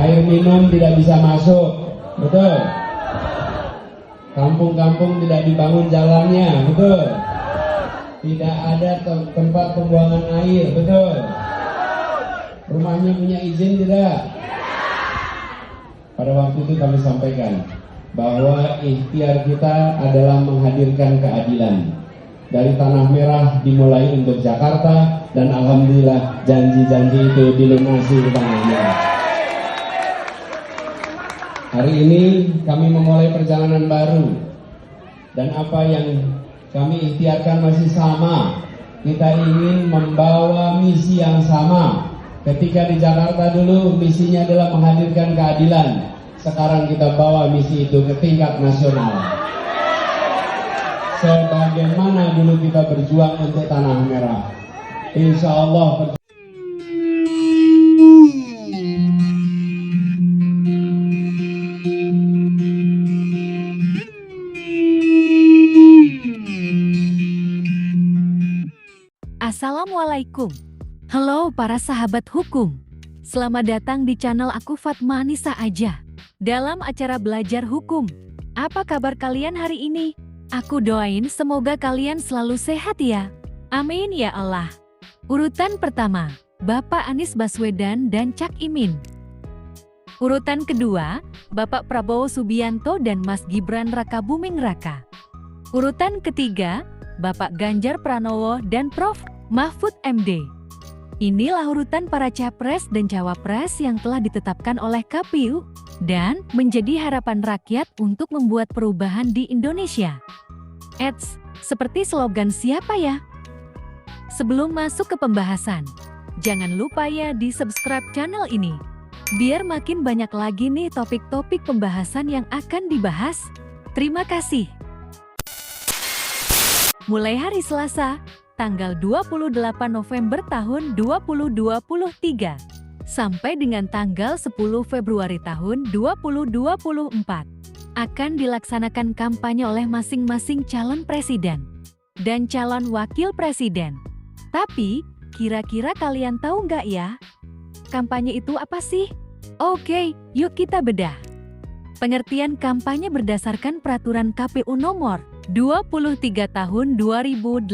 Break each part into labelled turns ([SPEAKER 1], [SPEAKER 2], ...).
[SPEAKER 1] air minum tidak bisa masuk, betul? Kampung-kampung tidak dibangun jalannya, betul? Tidak ada tempat pembuangan air, betul? Rumahnya punya izin tidak? Pada waktu itu kami sampaikan bahwa ikhtiar kita adalah menghadirkan keadilan. Dari Tanah Merah dimulai untuk Jakarta, dan alhamdulillah janji-janji itu dilunasi di Tanah Merah. Hari ini kami memulai perjalanan baru, dan apa yang kami ikhtiarkan masih sama. Kita ingin membawa misi yang sama. Ketika di Jakarta dulu misinya adalah menghadirkan keadilan. Sekarang kita bawa misi itu ke tingkat nasional. Sebagaimana dulu kita berjuang untuk Tanah Merah. Insya Allah
[SPEAKER 2] Assalamualaikum. Halo para sahabat hukum. Selamat datang di channel aku Fatma Anissa Aja. Dalam acara belajar hukum. Apa kabar kalian hari ini? Aku doain semoga kalian selalu sehat ya. Amin ya Allah. Urutan pertama, Bapak Anies Baswedan dan Cak Imin. Urutan kedua, Bapak Prabowo Subianto dan Mas Gibran Raka Buming Raka. Urutan ketiga, Bapak Ganjar Pranowo dan Prof. Mahfud MD. Inilah urutan para capres dan cawapres yang telah ditetapkan oleh KPU dan menjadi harapan rakyat untuk membuat perubahan di Indonesia. Eits, seperti slogan siapa ya? Sebelum masuk ke pembahasan, jangan lupa ya di subscribe channel ini. Biar makin banyak lagi nih topik-topik pembahasan yang akan dibahas. Terima kasih. Mulai hari Selasa, tanggal 28 November tahun 2023 sampai dengan tanggal 10 Februari tahun 2024 akan dilaksanakan kampanye oleh masing-masing calon presiden dan calon wakil presiden. Tapi, kira-kira kalian tahu nggak ya? Kampanye itu apa sih? Oke, yuk kita bedah. Pengertian kampanye berdasarkan peraturan KPU nomor 23 tahun 2018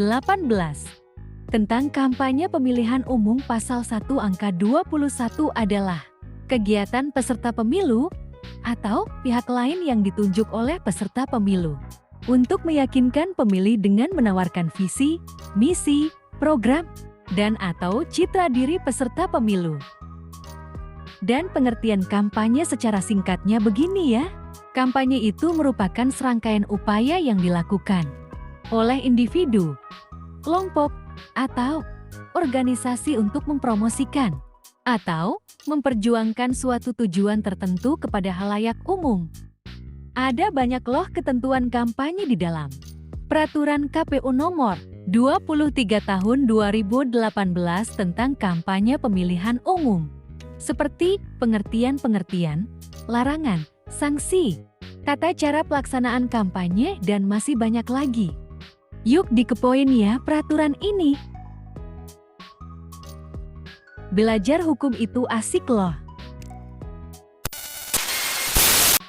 [SPEAKER 2] tentang kampanye pemilihan umum pasal 1 angka 21 adalah kegiatan peserta pemilu atau pihak lain yang ditunjuk oleh peserta pemilu untuk meyakinkan pemilih dengan menawarkan visi, misi, program, dan atau citra diri peserta pemilu. Dan pengertian kampanye secara singkatnya begini ya. Kampanye itu merupakan serangkaian upaya yang dilakukan oleh individu, kelompok, atau organisasi untuk mempromosikan atau memperjuangkan suatu tujuan tertentu kepada halayak umum. Ada banyak loh ketentuan kampanye di dalam Peraturan KPU nomor 23 tahun 2018 tentang kampanye pemilihan umum, seperti pengertian-pengertian, larangan, sanksi, tata cara pelaksanaan kampanye, dan masih banyak lagi. Yuk dikepoin ya peraturan ini. Belajar hukum itu asik loh.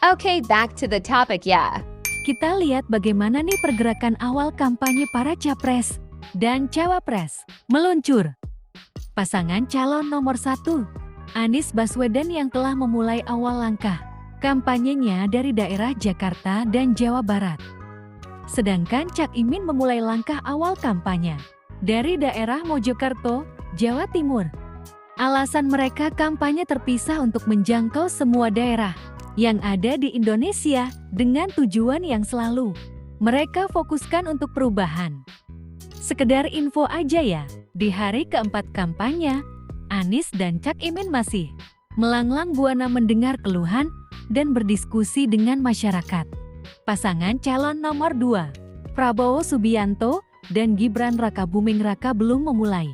[SPEAKER 3] Okay, back to the topic ya.
[SPEAKER 2] Kita lihat bagaimana nih pergerakan awal kampanye para capres dan cawapres meluncur. Pasangan calon nomor 1, Anies Baswedan yang telah memulai awal langkah kampanyenya dari daerah Jakarta dan Jawa Barat. Sedangkan Cak Imin memulai langkah awal kampanye dari daerah Mojokerto, Jawa Timur. Alasan mereka kampanye terpisah untuk menjangkau semua daerah yang ada di Indonesia dengan tujuan yang selalu mereka fokuskan untuk perubahan. Sekedar info aja ya, di hari keempat kampanye, Anies dan Cak Imin masih melanglang buana mendengar keluhan dan berdiskusi dengan masyarakat. Pasangan calon nomor 2, Prabowo Subianto dan Gibran Raka Buming Raka belum memulai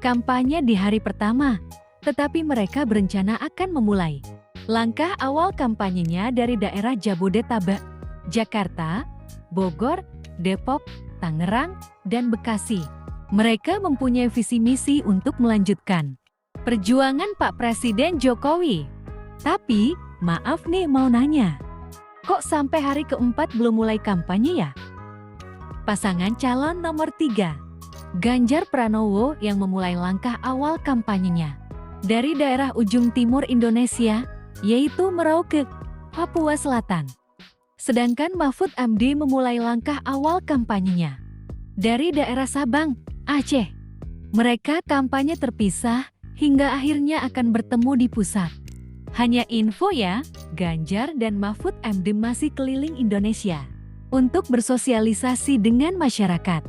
[SPEAKER 2] kampanye di hari pertama, tetapi mereka berencana akan memulai langkah awal kampanyenya dari daerah Jabodetabek, Jakarta, Bogor, Depok, Tangerang, dan Bekasi. Mereka mempunyai visi misi untuk melanjutkan perjuangan Pak Presiden Jokowi. Tapi, maaf nih mau nanya. Kok sampai hari keempat belum mulai kampanye ya? Pasangan calon nomor 3, Ganjar Pranowo yang memulai langkah awal kampanyenya dari daerah ujung timur Indonesia, yaitu Merauke, Papua Selatan. Sedangkan Mahfud MD memulai langkah awal kampanyenya dari daerah Sabang, Aceh. Mereka kampanye terpisah hingga akhirnya akan bertemu di pusat. Hanya info ya, Ganjar dan Mahfud MD masih keliling Indonesia untuk bersosialisasi dengan masyarakat.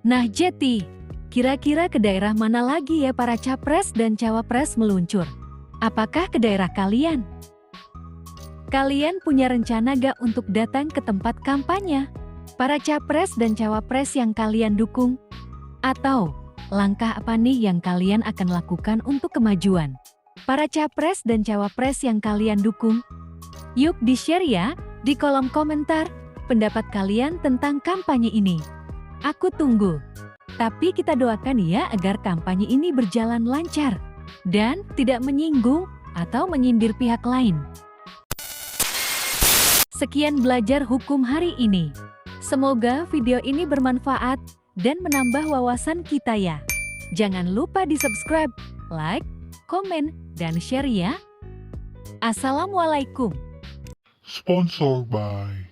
[SPEAKER 2] Nah Jeti, kira-kira ke daerah mana lagi ya para capres dan cawapres meluncur? Apakah ke daerah kalian? Kalian punya rencana gak untuk datang ke tempat kampanye? Para capres dan cawapres yang kalian dukung? Atau langkah apa nih yang kalian akan lakukan untuk kemajuan para capres dan cawapres yang kalian dukung? Yuk di-share ya di kolom komentar pendapat kalian tentang kampanye ini. Aku tunggu. Tapi kita doakan ya agar kampanye ini berjalan lancar dan tidak menyinggung atau menyindir pihak lain. Sekian belajar hukum hari ini. Semoga video ini bermanfaat dan menambah wawasan kita ya. Jangan lupa di-subscribe, like, komen, dan share ya. Assalamualaikum.
[SPEAKER 4] Sponsored by